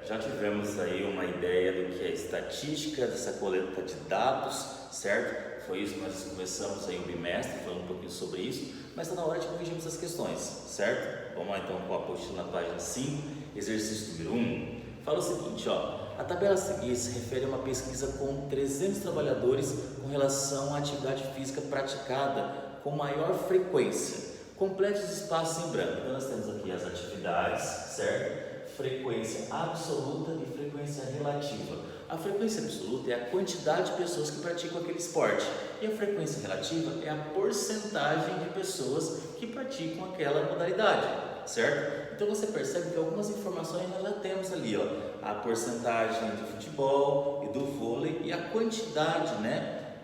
já tivemos aí uma ideia do que é estatística, dessa coleta de dados, certo? Foi isso que nós começamos aí o bimestre, falando um pouquinho sobre isso, mas está na hora de corrigirmos as questões, certo? Vamos lá então com a apostila na página 5, exercício número 1. Fala o seguinte, a tabela a seguir se refere a uma pesquisa com 300 trabalhadores com relação à atividade física praticada com maior frequência. Complete os espaços em branco. Então nós temos aqui as atividades, certo? Frequência absoluta e frequência relativa. A frequência absoluta é a quantidade de pessoas que praticam aquele esporte e a frequência relativa é a porcentagem de pessoas que praticam aquela modalidade, certo? Então você percebe que algumas informações nós já temos ali, a porcentagem de futebol e do vôlei e a quantidade,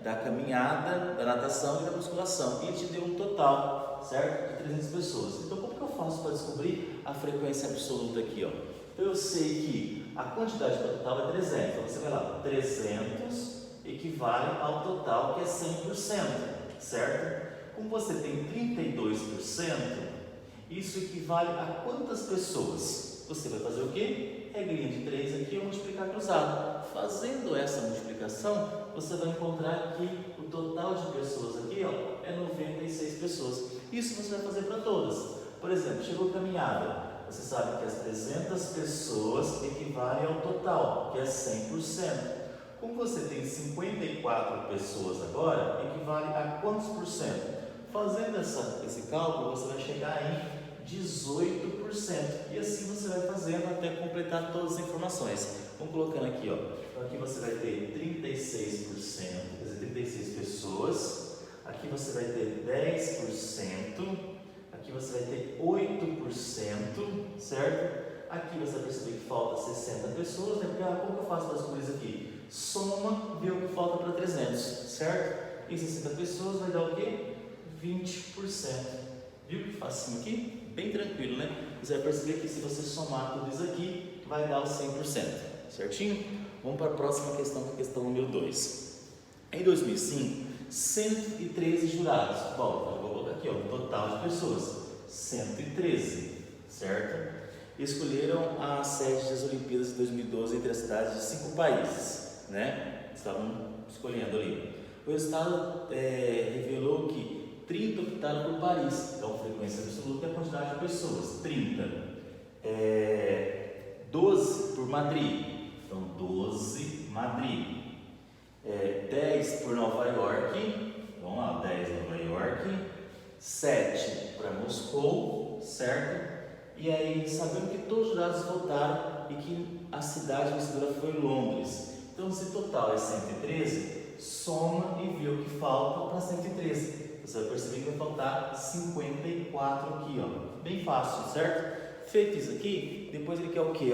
da caminhada, da natação e da musculação. E ele te deu um total, certo? De 300 pessoas. Então como que eu faço para descobrir a frequência absoluta aqui, Então eu sei que a quantidade total é 300. Então você vai lá, 300 equivale ao total que é 100%, certo? Como você tem 32%, isso equivale a quantas pessoas? Você vai fazer o quê? Regrinha de 3 aqui, multiplicar cruzado. Fazendo essa multiplicação, você vai encontrar que o total de pessoas aqui, é 96 pessoas. Isso você vai fazer para todas. Por exemplo, chegou caminhada. Você sabe que as 300 pessoas equivalem ao total, que é 100%. Como você tem 54 pessoas agora, equivale a quantos por cento? Fazendo esse cálculo, você vai chegar em 18%. E assim você vai fazendo até completar todas as informações. Vamos colocando aqui, Então aqui você vai ter 36%, quer dizer, 36 pessoas. Aqui você vai ter 10%. Aqui você vai ter 8%, certo? Aqui você vai perceber que falta 60 pessoas, Porque como que eu faço para descobrir isso aqui? Soma, vê o que falta para 300, certo? E 60 pessoas vai dar o quê? 20%. Viu que facinho aqui? Bem tranquilo, Você vai perceber que se você somar tudo isso aqui, vai dar o 100%, certinho? Vamos para a próxima questão, que é a questão número 2. Em 2005, 113 jurados. Bom, eu vou colocar aqui, o total de pessoas, 113, certo? Escolheram a sede das Olimpíadas de 2012 entre as cidades de 5 países, Estavam escolhendo ali. O resultado revelou que 30 optaram por Paris, então frequência absoluta é a quantidade de pessoas, 30. 12 por Madrid, então 12 Madrid. 10 por Nova York, vamos lá, 10 Nova York. 7 para Moscou, certo? E aí, sabendo que todos os jurados votaram e que a cidade vencedora foi Londres. Então, se total é 113, soma e vê o que falta para 113. Você vai perceber que vai faltar 54 aqui, Bem fácil, certo? Feito isso aqui, depois ele quer o quê,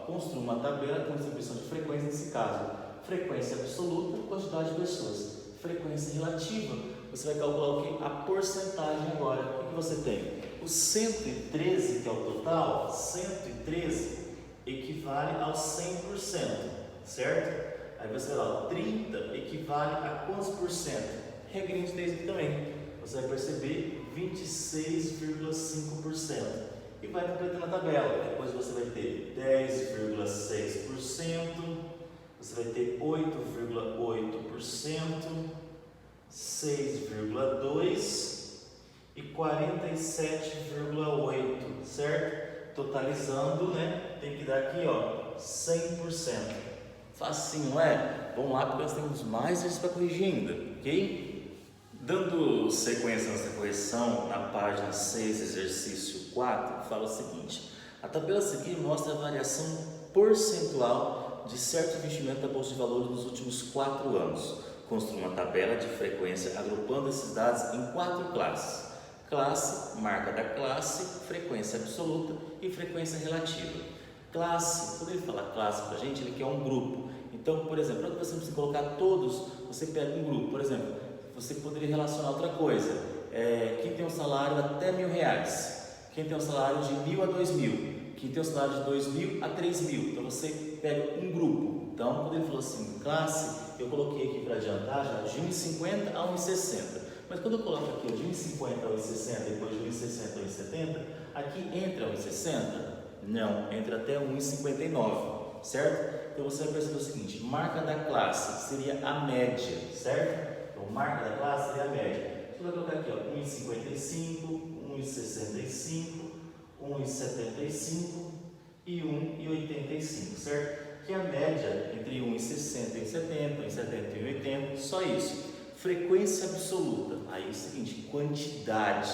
Construa uma tabela com distribuição de frequência, nesse caso, frequência absoluta, quantidade de pessoas. Frequência relativa, você vai calcular o quê? A porcentagem agora. O que você tem? O 113, que é o total, 113 equivale ao 100%, certo? Aí você vai lá, 30 equivale a quantos por cento? Regrinha de 3 aqui também. Você vai perceber 26,5%. E vai completando a tabela. Depois você vai ter 10,6%, você vai ter 8,8%, 6,2% e 47,8%, certo? Totalizando, Tem que dar aqui, 100%. Facinho, não é? Vamos lá, porque nós temos mais exercícios para corrigir ainda, ok? Dando sequência nessa correção, na página 6, exercício 4, fala o seguinte: a tabela a seguir mostra a variação percentual de certo investimento da Bolsa de Valores nos últimos 4 anos. Construa uma tabela de frequência agrupando esses dados em 4 classes. Classe, marca da classe, frequência absoluta e frequência relativa. Classe, quando ele fala classe para a gente, ele quer um grupo. Então, por exemplo, quando você precisa colocar todos, você pega um grupo. Por exemplo, você poderia relacionar outra coisa. Quem tem um salário até R$1.000, quem tem um salário de 1.000 a 2.000, quem tem um salário de 2.000 a 3.000. Então você pega um grupo. Então, quando ele falou assim, classe, eu coloquei aqui para adiantar já de 1,50 a 1,60. Mas quando eu coloco aqui de 1,50 a 1,60 e depois de 1,60 a 1,70, aqui entra 1,60? Não, entra até 1,59. certo? Então você vai perceber o seguinte, marca da classe seria a média, certo? Então marca da classe seria a média. Você vai colocar aqui, ó, 1,55, 1,65, 1,75 e 1,85, certo? Que é a média entre 1,60 e 70, 1,70 e 1,80, só isso. Frequência absoluta, aí é o seguinte, quantidade.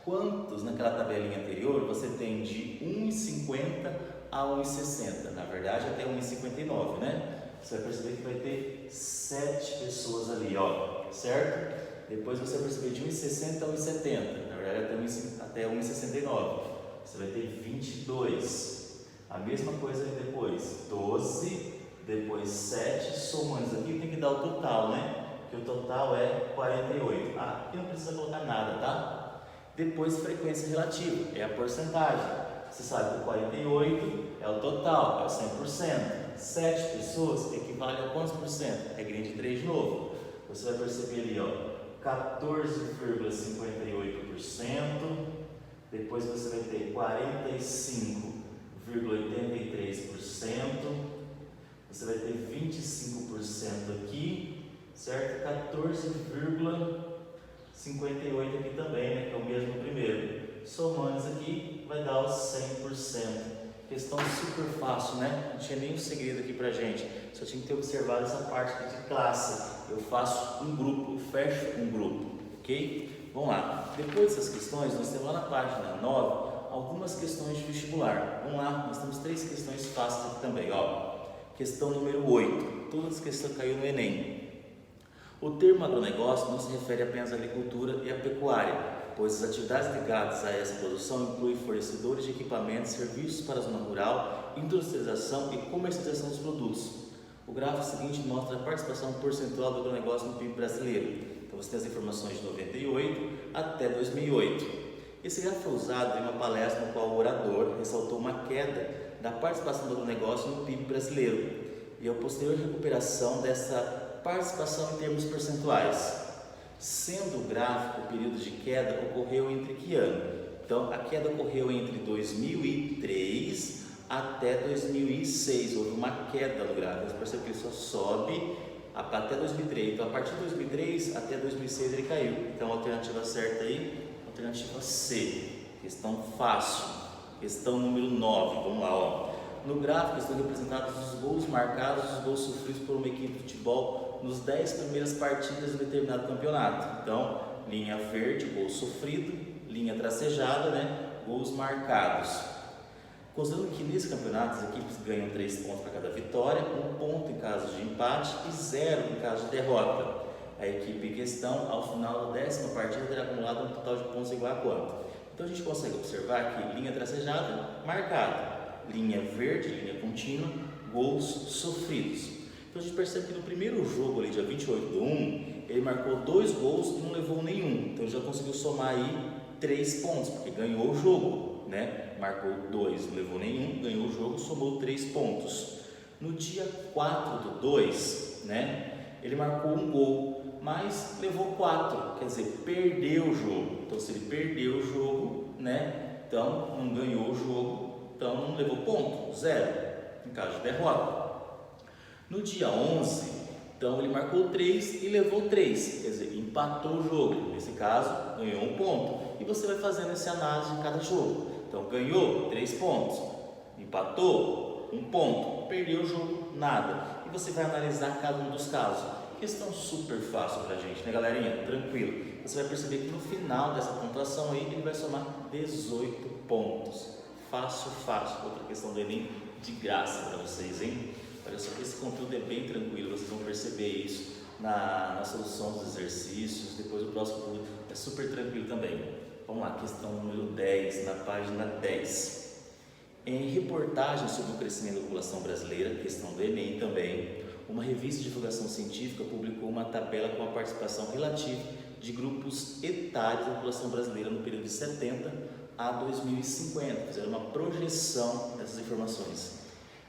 Quantos naquela tabelinha anterior você tem de 1,50 a 1,60? Na verdade, até 1,59, né? Você vai perceber que vai ter 7 pessoas ali, ó, certo? Depois você vai perceber de 1,60 a 1,70, na verdade até 1,69. Você vai ter 22. A mesma coisa ali depois, 12, depois 7, somando isso aqui tem que dar o total, né? Que o total é 48. Ah, aqui não precisa colocar nada, tá? Depois, frequência relativa, é a porcentagem. Você sabe que o 48 é o total, é o 100%. 7 pessoas equivale a quantos por cento? Regrinha de 3 de novo. Você vai perceber ali, ó, 14,58%. Depois você vai ter 45,83%. Você vai ter 25% aqui, certo? 14,58 aqui também, né? Que é o mesmo primeiro. Somando isso aqui, vai dar os 100%. Questão super fácil, né? Não tinha nenhum segredo aqui pra gente. Só tinha que ter observado essa parte aqui de classe. Eu faço um grupo, eu fecho um grupo, ok? Vamos lá. Depois dessas questões, nós temos lá na página 9 algumas questões de vestibular. Vamos lá, nós temos 3 questões fáceis aqui também, ó. Questão número 8. Todas as questões caíram no Enem. O termo agronegócio não se refere apenas à agricultura e à pecuária, pois as atividades ligadas a essa produção incluem fornecedores de equipamentos, serviços para a zona rural, industrialização e comercialização dos produtos. O gráfico seguinte mostra a participação percentual do agronegócio no PIB brasileiro. Então você tem as informações de 98 até 2008. Esse gráfico foi usado em uma palestra no qual o orador ressaltou uma queda da participação do agronegócio no PIB brasileiro e a posterior recuperação dessa participação em termos percentuais. Sendo o gráfico, o período de queda ocorreu entre que ano? Então, a queda ocorreu entre 2003 até 2006. Houve uma queda no gráfico. Você percebe que ele só sobe até 2003. Então, a partir de 2003 até 2006 ele caiu. Então, a alternativa certa aí, alternativa C. Questão fácil. Questão número 9. Vamos lá, ó. No gráfico estão representados os gols marcados e os gols sofridos por uma equipe de futebol nos 10 primeiras partidas de determinado campeonato. Então, linha verde, gol sofrido, linha tracejada, né? Gols marcados. Considerando que nesse campeonato as equipes ganham 3 pontos para cada vitória, 1 ponto em caso de empate e 0 em caso de derrota. A equipe em questão, ao final da 10ª partida, terá acumulado um total de pontos igual a quanto? Então a gente consegue observar que linha tracejada, marcado. Linha verde, linha contínua, gols sofridos. Então a gente percebe que no primeiro jogo, ali, dia 28/1, ele marcou 2 gols e não levou nenhum. Então já conseguiu somar aí 3 pontos, porque ganhou o jogo, né? Marcou 2, não levou nenhum, ganhou o jogo, somou 3 pontos. No dia 4/2, né? Ele marcou 1 gol, mas levou 4, quer dizer, perdeu o jogo. Então se ele perdeu o jogo, né? Então não ganhou o jogo. Então não levou ponto, 0, em caso de derrota. No dia 11, então ele marcou 3 e levou 3, quer dizer, empatou o jogo. Nesse caso, ganhou 1 ponto. E você vai fazendo essa análise de cada jogo. Então ganhou 3 pontos, empatou 1 ponto, perdeu o jogo, nada. E você vai analisar cada um dos casos. Questão super fácil pra gente, né, galerinha? Tranquilo. Você vai perceber que no final dessa pontuação aí, ele vai somar 18 pontos. Fácil, fácil. Outra questão do Enem de graça para vocês, hein? Olha só que esse conteúdo é bem tranquilo, vocês vão perceber isso na solução dos exercícios. Depois o próximo conteúdo é super tranquilo também. Vamos lá, questão número 10, na página 10. Em reportagem sobre o crescimento da população brasileira, questão do Enem também, uma revista de divulgação científica publicou uma tabela com a participação relativa de grupos etários da população brasileira no período de 70 a 2050, fizeram uma projeção dessas informações.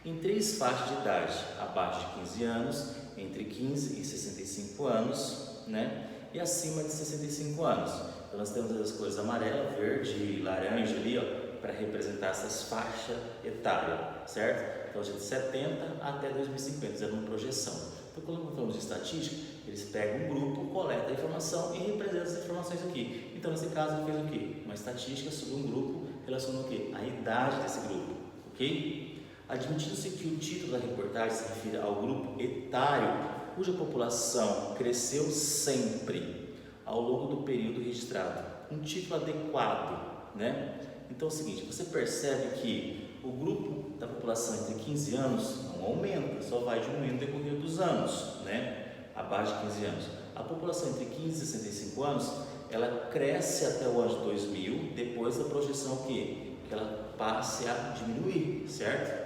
Em 3 faixas de idade, abaixo de 15 anos, entre 15 e 65 anos, né? E acima de 65 anos. Então nós temos as cores amarela, verde e laranja ali, ó, para representar essas faixas etárias, certo? Então, de 70 até 2050, fizeram uma projeção. Então, quando falamos de estatística, eles pegam um grupo, coletam a informação e representam essas informações aqui. Então, nesse caso, ele fez o quê? Uma estatística sobre um grupo, relacionando o quê? A idade desse grupo, ok? Admitindo-se que o título da reportagem se refira ao grupo etário, cuja população cresceu sempre ao longo do período registrado. Um título adequado, né? Então é o seguinte, você percebe que o grupo da população entre 15 anos não aumenta, só vai diminuindo no decorrer dos anos, né? Abaixo de 15 anos. A população entre 15 e 65 anos, ela cresce até o ano de 2000, depois da projeção que ela passe a diminuir, certo?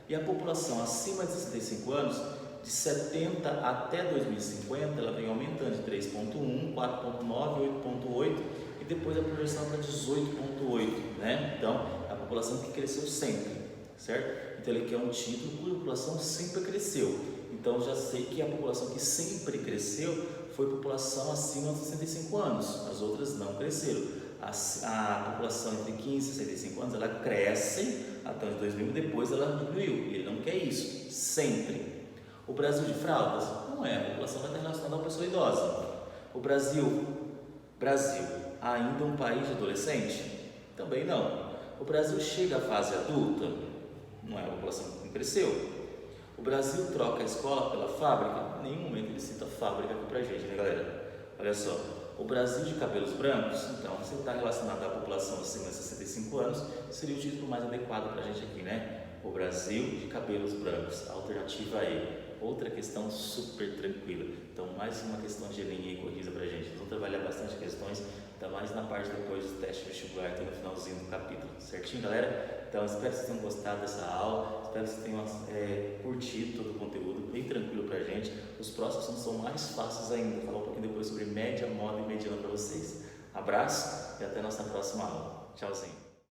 E a população acima de 65 anos, de 70 até 2050, ela vem aumentando de 3,1, 4,9, 8,8 e depois a projeção para 18,8, né? Então, a população que cresceu sempre, certo? Então, ele quer um título cuja população sempre cresceu. Então, já sei que a população que sempre cresceu foi a população acima de 65 anos, as outras não cresceram. A população entre 15 e 65 anos, ela cresce até os 2000, depois ela diminuiu, e ele não quer isso, sempre. O Brasil de fraldas? Não é, a população vai estar relacionada a uma pessoa idosa. O Brasil, ainda um país de adolescente? Também não. O Brasil chega à fase adulta? Não é, a população não cresceu. O Brasil troca a escola pela fábrica? Em nenhum momento ele cita fábrica aqui pra gente, né, galera? Olha só. O Brasil de cabelos brancos, então, se está relacionado à população acima de 65 anos, seria o título mais adequado para a gente aqui, né? O Brasil de cabelos brancos, alternativa E. Outra questão super tranquila. Então, mais uma questão de Enem e corrida para a gente. Vamos trabalhar bastante questões, ainda mais na parte depois do teste vestibular, tem no finalzinho do capítulo. Certinho, galera? Então, espero que vocês tenham gostado dessa aula, espero que vocês tenham curtido todo o conteúdo, bem tranquilo para a gente. Os próximos são mais fáceis ainda. Vou falar um pouquinho depois sobre média, moda e mediana para vocês. Abraço e até a nossa próxima aula. Tchauzinho.